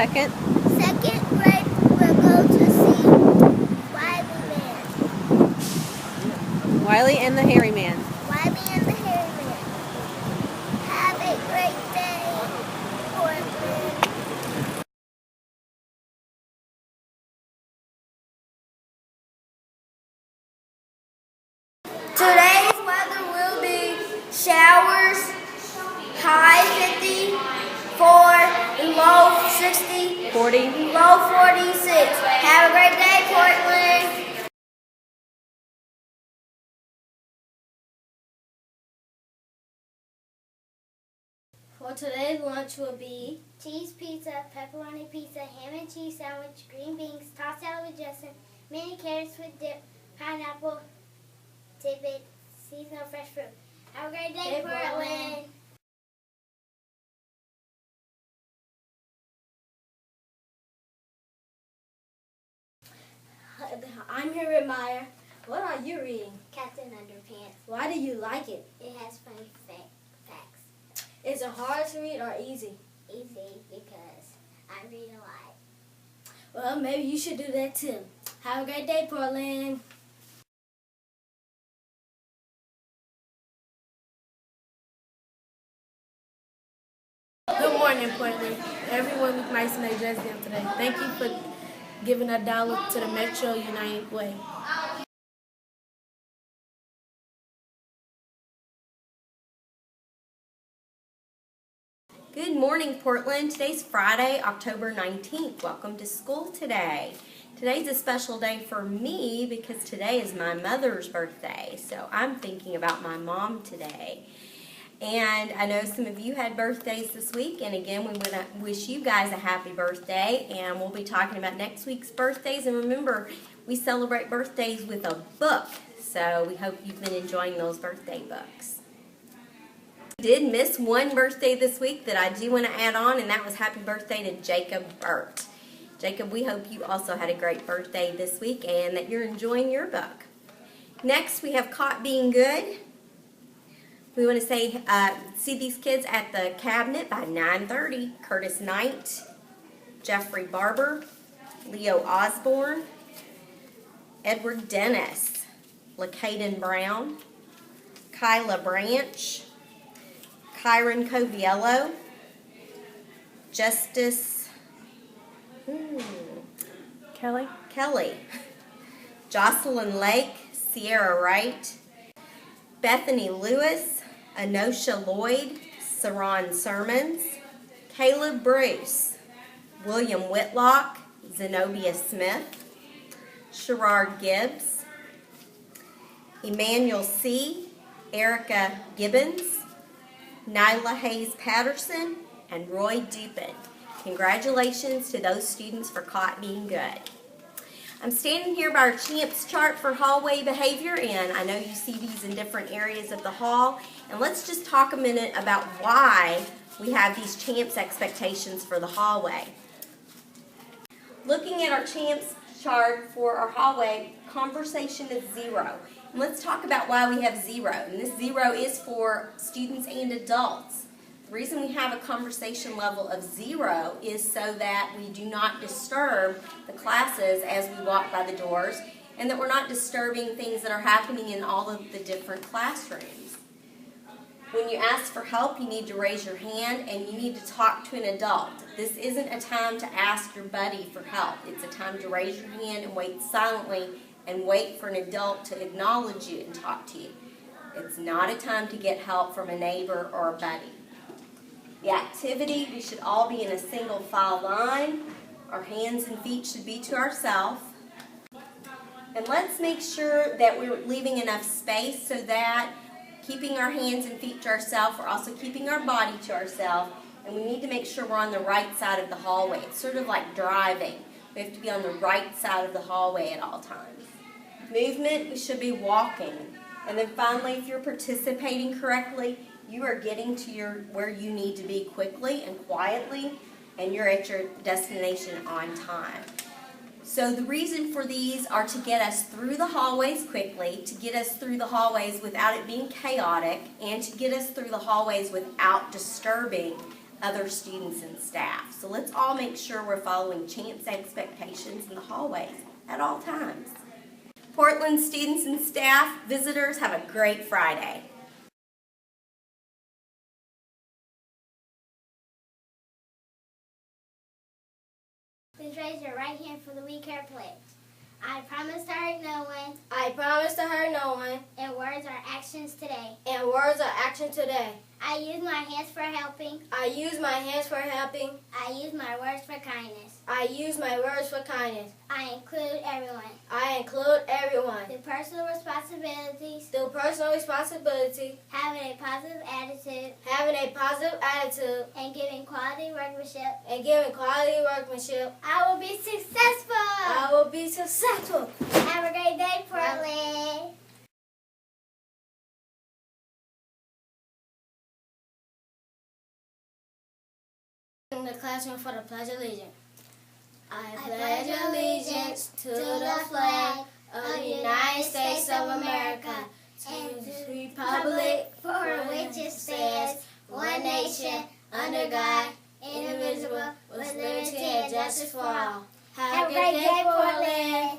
second? Second grade, we'll go to see Wiley Man. Wiley and the Hairy Man. Wiley and the Hairy Man. Have a great day, Portland. Today's weather will be showers, high 50, low 60, 40. low 46. Have a great day, Portland. For today's lunch will be cheese pizza, pepperoni pizza, ham and cheese sandwich, green beans, tossed salad with dressing, mini carrots with dip, pineapple, tidbit, seasonal fresh fruit. Have a great day, Portland. I'm here with Maya. What are you reading? Captain Underpants. Why do you like it? It has funny facts. Is it hard to read or easy? Easy because I read a lot. Well, maybe you should do that too. Have a great day, Portland. Good morning, Portland. Everyone looked nice in their dress down today. Thank you for giving $1 to the Metro United Way. Good morning, Portland. Today's Friday, October 19th. Welcome to school today. Today's a special day for me because today is my mother's birthday. So I'm thinking about my mom today. And I know some of you had birthdays this week, and again, we want to wish you guys a happy birthday, and we'll be talking about next week's birthdays. And remember, we celebrate birthdays with a book, so we hope you've been enjoying those birthday books. I did miss one birthday this week that I do want to add on, and that was happy birthday to Jacob Burt. Jacob, we hope you also had a great birthday this week and that you're enjoying your book. Next, we have Caught Being Good. We want to say, see these kids at the cabinet by 9:30. Curtis Knight, Jeffrey Barber, Leo Osborne, Edward Dennis, LaCaden Brown, Kyla Branch, Kyron Coviello, Justice Kelly, Jocelyn Lake, Sierra Wright, Bethany Lewis, Anosha Lloyd, Saron Sermons, Caleb Bruce, William Whitlock, Zenobia Smith, Sherrard Gibbs, Emmanuel C., Erica Gibbons, Nyla Hayes Patterson, and Roy Dupin. Congratulations to those students for Caught Being Good. I'm standing here by our CHAMPS chart for hallway behavior, and I know you see these in different areas of the hall. And let's just talk a minute about why we have these CHAMPS expectations for the hallway. Looking at our CHAMPS chart for our hallway, conversation is 0. And let's talk about why we have 0. And this 0 is for students and adults. The reason we have a conversation level of 0 is so that we do not disturb the classes as we walk by the doors, and that we're not disturbing things that are happening in all of the different classrooms. When you ask for help, you need to raise your hand and you need to talk to an adult. This isn't a time to ask your buddy for help. It's a time to raise your hand and wait silently and wait for an adult to acknowledge you and talk to you. It's not a time to get help from a neighbor or a buddy. The activity, we should all be in a single file line. Our hands and feet should be to ourselves. And let's make sure that we're leaving enough space so that keeping our hands and feet to ourselves, we're also keeping our body to ourselves, and we need to make sure we're on the right side of the hallway. It's sort of like driving. We have to be on the right side of the hallway at all times. Movement, we should be walking. And then finally, if you're participating correctly, you are getting to where you need to be quickly and quietly, and you're at your destination on time. So the reason for these are to get us through the hallways quickly, to get us through the hallways without it being chaotic, and to get us through the hallways without disturbing other students and staff. So let's all make sure we're following chance expectations in the hallways at all times. Portland students and staff, visitors, have a great Friday. Please raise your right hand for the We Care pledge. I promise to hurt no one. I promise to hurt no one. In words or actions today. In words or action today. I use my hands for helping. I use my hands for helping. I use my words for kindness. I use my words for kindness. I include everyone. I include everyone. Through personal responsibilities. Through personal responsibility. Having a positive attitude. Having a positive attitude. And giving quality workmanship. And giving quality workmanship. I will be successful. I will be successful. Have a great day, Portland. In the classroom for the Pledge of Allegiance. I pledge allegiance to the flag of the United States of America, and to the republic for which it stands, one nation, under God, indivisible, with liberty and justice for all. Have a great day, Portland.